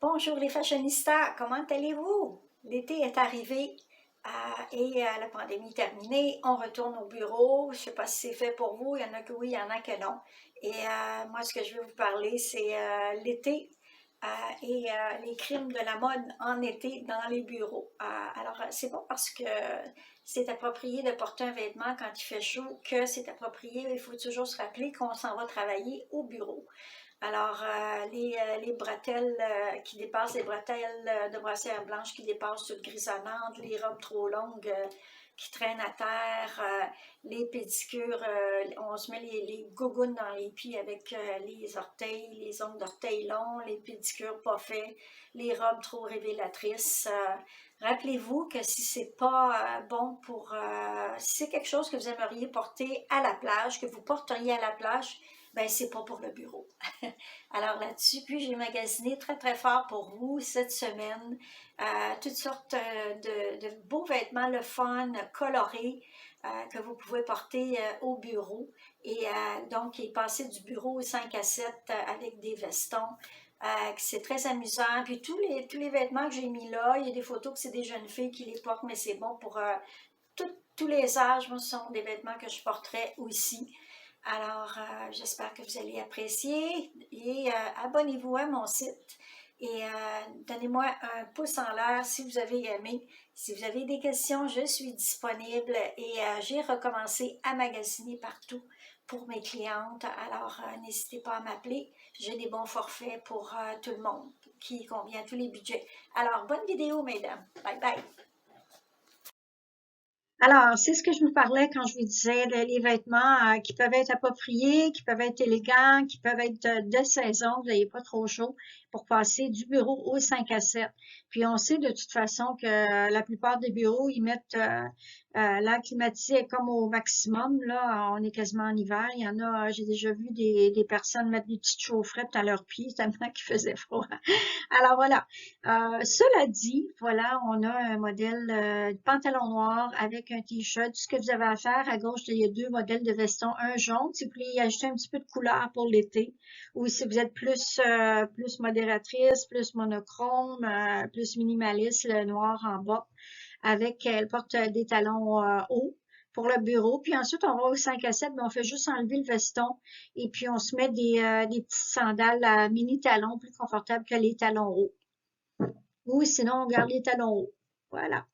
Bonjour les fashionistas, comment allez-vous? L'été est arrivé et la pandémie est terminée. On retourne au bureau. Je ne sais pas si c'est fait pour vous. Il y en a que oui, il y en a que non. Et moi, ce que je vais vous parler, c'est l'été et les crimes de la mode en été dans les bureaux. Alors, c'est bon parce que c'est approprié de porter un vêtement quand il fait chaud, que c'est approprié. Il faut toujours se rappeler qu'on s'en va travailler au bureau. Alors, les bretelles qui dépassent, les bretelles de brassière blanche qui dépassent toutes grisonnantes, les robes trop longues qui traînent à terre, les pédicures, on se met les gougounes dans les pieds avec les orteils, les ongles d'orteils longs, les pédicures pas faits, les robes trop révélatrices. Rappelez-vous que si c'est pas bon pour... si c'est quelque chose que vous aimeriez porter à la plage, que vous porteriez à la plage, ben c'est pas pour le bureau. Alors là-dessus, puis j'ai magasiné très très fort pour vous cette semaine toutes sortes de beaux vêtements, le fun, colorés, que vous pouvez porter au bureau. Et donc, il est passé du bureau au 5 à 7 avec des vestons. C'est très amusant. Puis tous les vêtements que j'ai mis là, il y a des photos que c'est des jeunes filles qui les portent, mais c'est bon pour tous les âges. Moi, ce sont des vêtements que je porterais aussi. Alors, j'espère que vous allez apprécier et abonnez-vous à mon site et donnez-moi un pouce en l'air si vous avez aimé. Si vous avez des questions, je suis disponible et j'ai recommencé à magasiner partout pour mes clientes. Alors, n'hésitez pas à m'appeler. J'ai des bons forfaits pour tout le monde qui convient à tous les budgets. Alors, bonne vidéo, mesdames. Bye bye. Alors, c'est ce que je vous parlais quand je vous disais les vêtements qui peuvent être appropriés, qui peuvent être élégants, qui peuvent être de saison, vous n'avez pas trop chaud, pour passer du bureau au 5 à 7. Puis on sait de toute façon que la plupart des bureaux, ils mettent l'air climatisé comme au maximum. Là, on est quasiment en hiver. Il y en a, j'ai déjà vu des personnes mettre des petites chaufferettes à leurs pieds tellement qu'il faisait froid. Alors voilà. Cela dit, voilà, on a un modèle de pantalon noir avec un t-shirt. Ce que vous avez à faire, à gauche, il y a deux modèles de vestons. Un jaune, si vous voulez y ajouter un petit peu de couleur pour l'été. Ou si vous êtes plus modératrice, plus monochrome, plus minimaliste, le noir en bas. Elle porte des talons hauts pour le bureau. Puis ensuite, on va au 5 à 7, mais on fait juste enlever le veston et puis on se met des petites sandales à mini talons plus confortables que les talons hauts. Ou sinon, on garde les talons hauts. Voilà.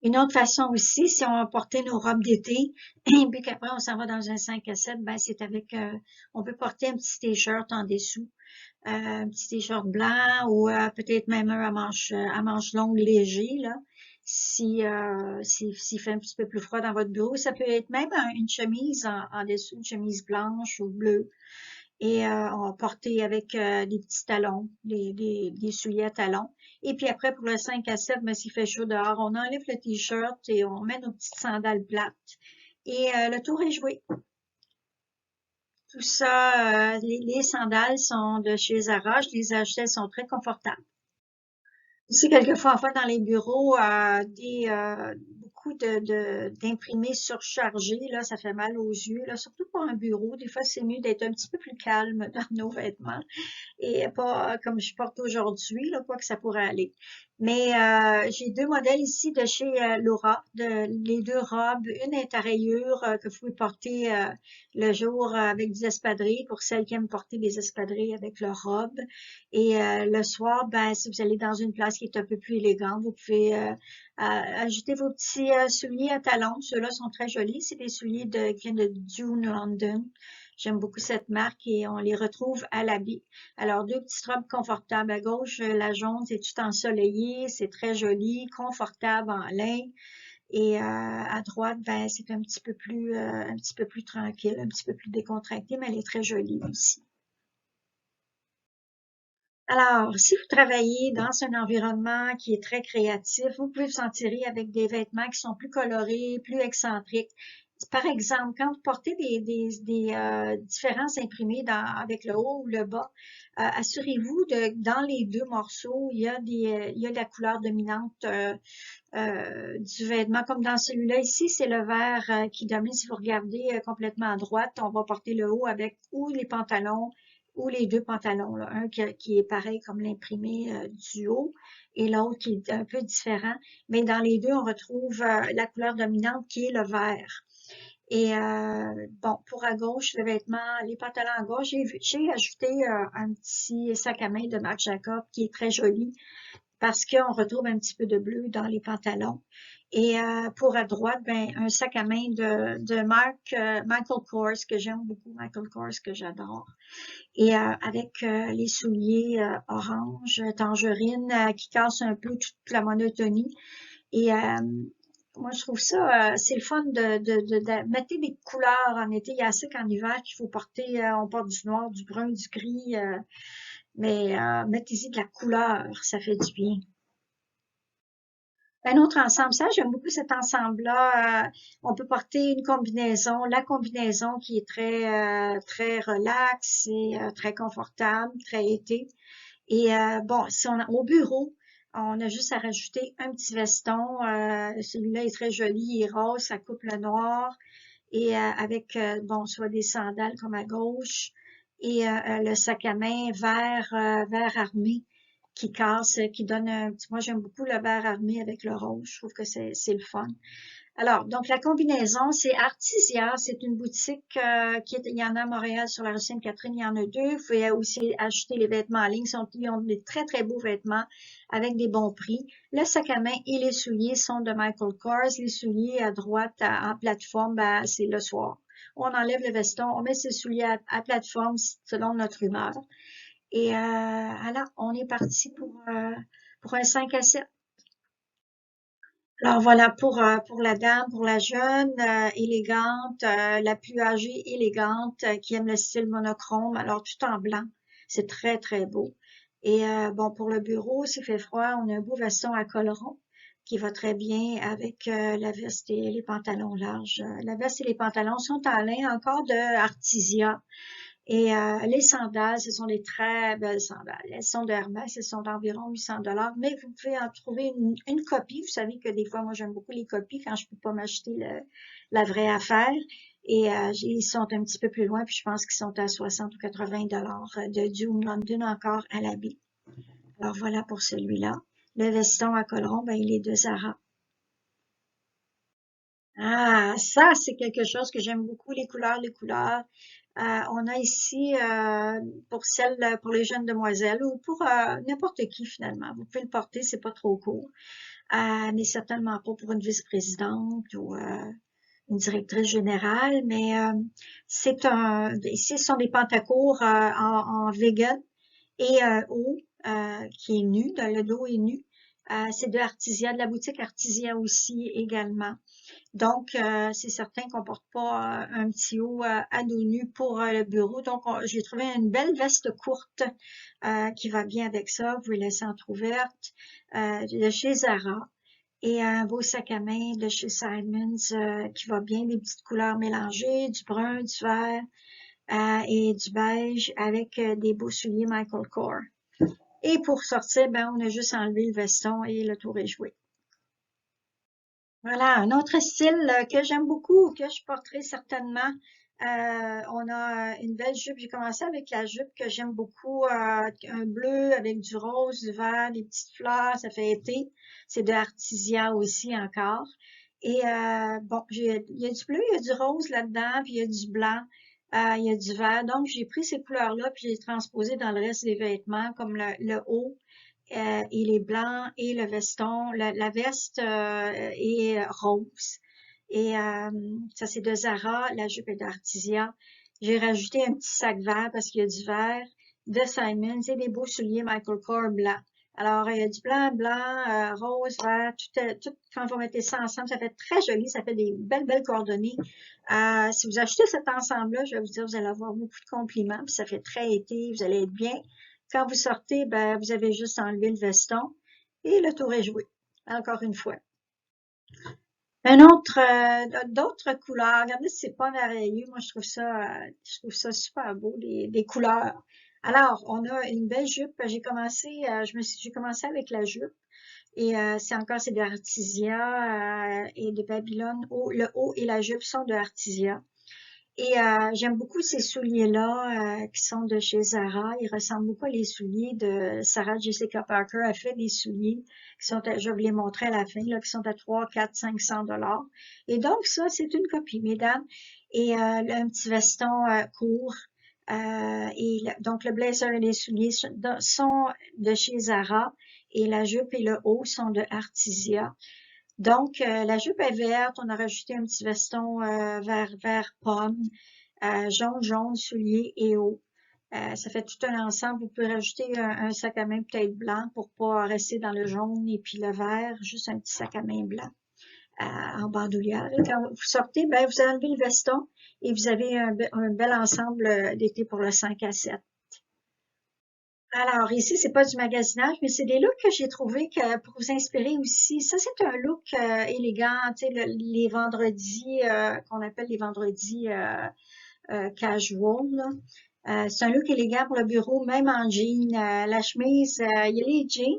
Une autre façon aussi, si on a porté nos robes d'été, et puis qu'après on s'en va dans un 5 à 7, ben c'est avec, on peut porter un petit t-shirt en dessous, un petit t-shirt blanc ou peut-être même un à manches longues léger, là. S'il fait un petit peu plus froid dans votre bureau, ça peut être même une chemise en dessous, une chemise blanche ou bleue. Et on va porter avec des petits talons, des souliers à talons. Et puis après, pour le 5 à 7, ben, s'il fait chaud dehors, on enlève le t-shirt et on met nos petites sandales plates. Et le tour est joué. Tout ça, les sandales sont de chez Zara. Je les ai achetées, elles sont très confortables. Aussi, quelquefois, en fait, dans les bureaux, beaucoup d'imprimés surchargés, là, ça fait mal aux yeux, là, surtout pour un bureau. Des fois, c'est mieux d'être un petit peu plus calme dans nos vêtements et pas comme je porte aujourd'hui, là, quoi que ça pourrait aller. Mais j'ai deux modèles ici de chez Laura, les deux robes. Une est à rayures que vous pouvez porter le jour avec des espadrilles pour celles qui aiment porter des espadrilles avec leur robe. Et le soir, ben, si vous allez dans une place qui est un peu plus élégante, vous pouvez ajouter vos petits souliers à talons. Ceux-là sont très jolis. C'est des souliers qui viennent de Dune London. J'aime beaucoup cette marque et on les retrouve à l'habit. Alors, deux petites robes confortables. À gauche, la jaune, c'est tout ensoleillé, c'est très joli, confortable en lin. Et à droite, ben, c'est un petit peu plus tranquille, un petit peu plus décontracté, mais elle est très jolie aussi. Alors, si vous travaillez dans un environnement qui est très créatif, vous pouvez vous en tirer avec des vêtements qui sont plus colorés, plus excentriques. Par exemple, quand vous portez des différents imprimés avec le haut ou le bas, assurez-vous dans les deux morceaux, il y a la couleur dominante du vêtement. Comme dans celui-là ici, c'est le vert qui domine. Si vous regardez complètement à droite, on va porter le haut avec ou les pantalons ou les deux pantalons, là, un qui est pareil comme l'imprimé du haut et l'autre qui est un peu différent. Mais dans les deux, on retrouve la couleur dominante qui est le vert. Et bon, pour à gauche, le vêtement, les pantalons à gauche, j'ai ajouté un petit sac à main de Marc Jacob qui est très joli parce qu'on retrouve un petit peu de bleu dans les pantalons. Et pour à droite, ben, un sac à main de Michael Kors, que j'aime beaucoup, Michael Kors, que j'adore. Et avec les souliers orange, tangerine, qui cassent un peu toute la monotonie. Et moi, je trouve ça, c'est le fun de mettre des couleurs en été. Il y a assez qu'en hiver qu'il faut porter, on porte du noir, du brun, du gris, mais mettez-y de la couleur, ça fait du bien. Un autre ensemble, ça, j'aime beaucoup cet ensemble-là. On peut porter une combinaison, la combinaison qui est très relaxe et très confortable, très été. Et bon, si on au bureau, on a juste à rajouter un petit veston. Celui-là est très joli, il est rose, ça coupe le noir. Et avec, bon, soit des sandales comme à gauche et le sac à main vert armé qui casse, qui donne un petit... Moi, j'aime beaucoup le vert armé avec le rose. Je trouve que c'est le fun. Alors, donc la combinaison, c'est Artisia. C'est une boutique il y en a à Montréal sur la rue Sainte-Catherine, il y en a deux. Vous pouvez aussi acheter les vêtements en ligne. Ils ont des très, très beaux vêtements avec des bons prix. Le sac à main et les souliers sont de Michael Kors. Les souliers à droite en plateforme, ben, c'est le soir. On enlève le veston, on met ses souliers à plateforme selon notre humeur. Et alors, on est parti pour un 5 à 7. Alors voilà, pour la dame, pour la jeune, élégante, la plus âgée, élégante, qui aime le style monochrome, alors tout en blanc. C'est très, très beau. Et bon, pour le bureau, s'il fait froid, on a un beau veston à col rond qui va très bien avec la veste et les pantalons larges. La veste et les pantalons sont en lin encore de Artisia. Et les sandales, ce sont des très belles sandales. Elles sont de Hermès, elles sont d'environ 800 $, mais vous pouvez en trouver une copie. Vous savez que des fois, moi, j'aime beaucoup les copies quand je peux pas m'acheter la vraie affaire. Et ils sont un petit peu plus loin, puis je pense qu'ils sont à 60 ou 80 $ de Dune London encore à l'habit. Alors voilà pour celui-là. Le veston à col rond, ben, il est de Zara. Ah, ça, c'est quelque chose que j'aime beaucoup, les couleurs, les couleurs. On a ici, pour les jeunes demoiselles ou pour n'importe qui finalement. Vous pouvez le porter, c'est pas trop court, mais certainement pas pour une vice-présidente ou une directrice générale. Mais ici, ce sont des pantacourts en vegan et haut qui est nu, le dos est nu. C'est de Artisia, de la boutique Artisia aussi également. Donc, c'est certain qu'on porte pas un petit haut à dos nus pour le bureau. Donc, j'ai trouvé une belle veste courte qui va bien avec ça. Vous pouvez laisser entrouverte de chez Zara. Et un beau sac à main de chez Simons qui va bien, des petites couleurs mélangées, du brun, du vert et du beige avec des beaux souliers Michael Kors. Et pour sortir, ben, on a juste enlevé le veston et le tour est joué. Voilà, un autre style que j'aime beaucoup, que je porterai certainement. On a une belle jupe. J'ai commencé avec la jupe que j'aime beaucoup, un bleu avec du rose, du vert, des petites fleurs, ça fait été. C'est de Artisia aussi encore. Et bon, il y a du bleu, il y a du rose là-dedans, puis il y a du blanc, il y a du vert. Donc, j'ai pris ces couleurs-là, puis j'ai transposé dans le reste des vêtements, comme le haut il est blanc et le veston, la veste est rose. Et ça, c'est de Zara, la jupe est d'Artisia. J'ai rajouté un petit sac vert parce qu'il y a du vert de Simons et des beaux souliers Michael Kors blanc. Alors, il y a du blanc, rose, vert, tout, quand vous mettez ça ensemble, ça fait très joli, ça fait des belles, belles coordonnées. Si vous achetez cet ensemble-là, je vais vous dire, vous allez avoir beaucoup de compliments, puis ça fait très été, vous allez être bien. Quand vous sortez, ben, vous avez juste enlevé le veston et le tour est joué. Encore une fois. D'autres couleurs. Regardez, c'est pas merveilleux. Moi, je trouve ça super beau, les couleurs. Alors, on a une belle jupe. J'ai commencé avec la jupe. Et c'est de Artisia et de Babylone. Le haut et la jupe sont de Artisia. Et j'aime beaucoup ces souliers-là qui sont de chez Zara. Ils ressemblent beaucoup à les souliers de Sarah Jessica Parker. A fait des souliers qui sont, je vais vous les montrer à la fin, là, qui sont à 3, 4, 500 $. Et donc ça, c'est une copie, mesdames. Et un petit veston court. Donc le blazer et les souliers sont de chez Zara. Et la jupe et le haut sont de Artisia. Donc, la jupe est verte, on a rajouté un petit veston vert pomme, jaune, souliers et haut. Ça fait tout un ensemble. Vous pouvez rajouter un sac à main peut-être blanc pour pas rester dans le jaune et puis le vert, juste un petit sac à main blanc en bandoulière. Et quand vous sortez, ben, vous enlevez le veston et vous avez un bel ensemble d'été pour le 5 à 7. Alors, ici, c'est pas du magasinage, mais c'est des looks que j'ai trouvé que pour vous inspirer aussi. Ça, c'est un look élégant, tu sais, les vendredis, qu'on appelle les vendredis casual, là. C'est un look élégant pour le bureau, même en jean. La chemise, il y a les jeans,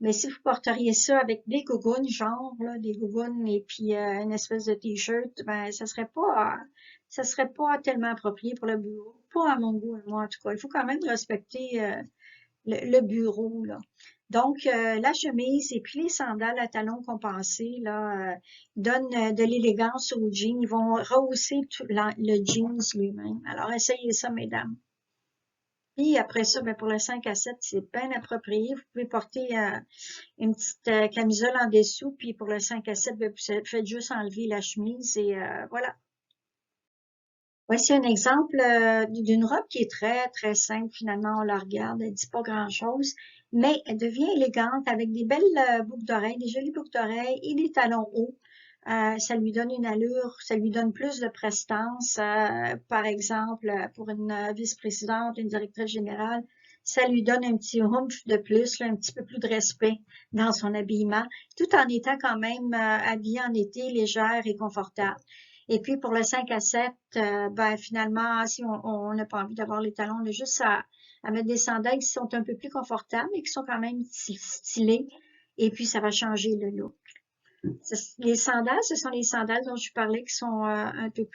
mais si vous porteriez ça avec des gougounes, genre, là, des gougounes et puis une espèce de t-shirt, ben, ça serait pas tellement approprié pour le bureau. Pas à mon goût, moi, en tout cas. Il faut quand même respecter le bureau, là. Donc, la chemise et puis les sandales à talons compensés, là, donnent de l'élégance au jean. Ils vont rehausser le jeans lui-même. Alors, essayez ça, mesdames. Puis après ça, ben, pour le 5 à 7, c'est bien approprié. Vous pouvez porter une petite camisole en dessous. Puis pour le 5 à 7, ben, vous faites juste enlever la chemise et voilà. Voici un exemple d'une robe qui est très, très simple. Finalement, on la regarde, elle dit pas grand-chose, mais elle devient élégante avec des belles boucles d'oreilles, des jolies boucles d'oreilles et des talons hauts. Ça lui donne une allure, ça lui donne plus de prestance. Par exemple, pour une vice-présidente, une directrice générale, ça lui donne un petit oomph de plus, là, un petit peu plus de respect dans son habillement, tout en étant quand même habillée en été, légère et confortable. Et puis pour le 5 à 7, ben finalement, si on n'a pas envie d'avoir les talons, on a juste à mettre des sandales qui sont un peu plus confortables et qui sont quand même stylées. Et puis ça va changer le look. Les sandales, ce sont les sandales dont je parlais qui sont un peu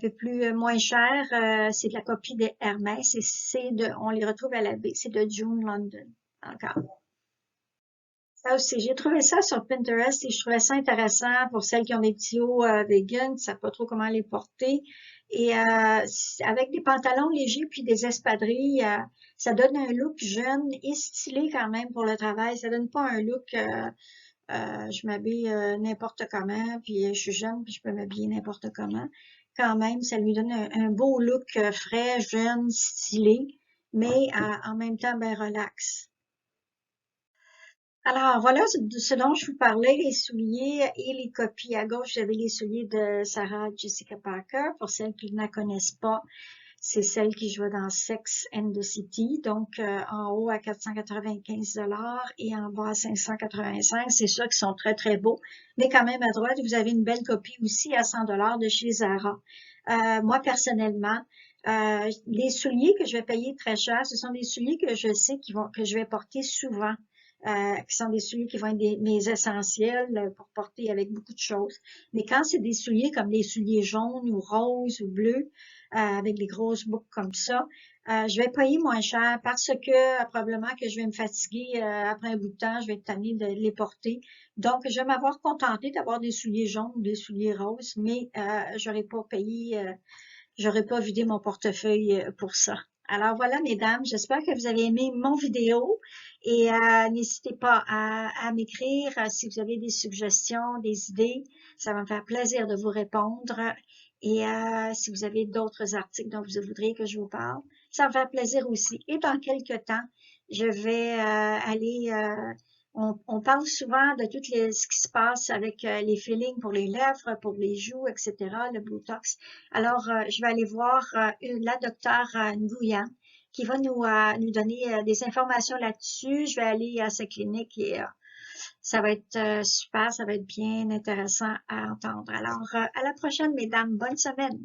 plus moins chères. C'est de la copie de Hermès et on les retrouve à la baie. C'est de June London. Encore. Ça aussi, j'ai trouvé ça sur Pinterest et je trouvais ça intéressant pour celles qui ont des petits hauts vegan, qui ne savent pas trop comment les porter. Et avec des pantalons légers puis des espadrilles, ça donne un look jeune et stylé quand même pour le travail. Ça donne pas un look je m'habille n'importe comment, puis je suis jeune, puis je peux m'habiller n'importe comment. Quand même, ça lui donne un beau look frais, jeune, stylé, mais en même temps bien relax. Alors voilà ce dont je vous parlais, les souliers et les copies. À gauche, j'avais les souliers de Sarah Jessica Parker. Pour celles qui ne la connaissent pas, c'est celle qui jouait dans Sex and the City. Donc en haut à 495 et en bas à 585. C'est sûr qu'ils sont très très beaux. Mais quand même à droite, vous avez une belle copie aussi à 100 de chez Zara. Moi personnellement, les souliers que je vais payer très cher, ce sont des souliers que je sais que je vais porter souvent. Qui sont des souliers qui vont être mes essentiels pour porter avec beaucoup de choses. Mais quand c'est des souliers comme des souliers jaunes ou roses ou bleus, avec des grosses boucles comme ça, je vais payer moins cher parce que probablement que je vais me fatiguer après un bout de temps, je vais être tannée de les porter. Donc, je vais m'avoir contentée d'avoir des souliers jaunes ou des souliers roses, mais j'aurais pas payé, j'aurais pas vidé mon portefeuille pour ça. Alors voilà, mesdames, j'espère que vous avez aimé mon vidéo et n'hésitez pas à m'écrire si vous avez des suggestions, des idées. Ça va me faire plaisir de vous répondre. Et si vous avez d'autres articles dont vous voudriez que je vous parle, ça me fait plaisir aussi. Et dans quelques temps, je vais aller on parle souvent de ce qui se passe avec les fillings pour les lèvres, pour les joues, etc., le Botox. Alors, je vais aller voir la docteure Nguyen qui va nous donner des informations là-dessus. Je vais aller à sa clinique et ça va être super, ça va être bien intéressant à entendre. Alors, à la prochaine, mesdames. Bonne semaine.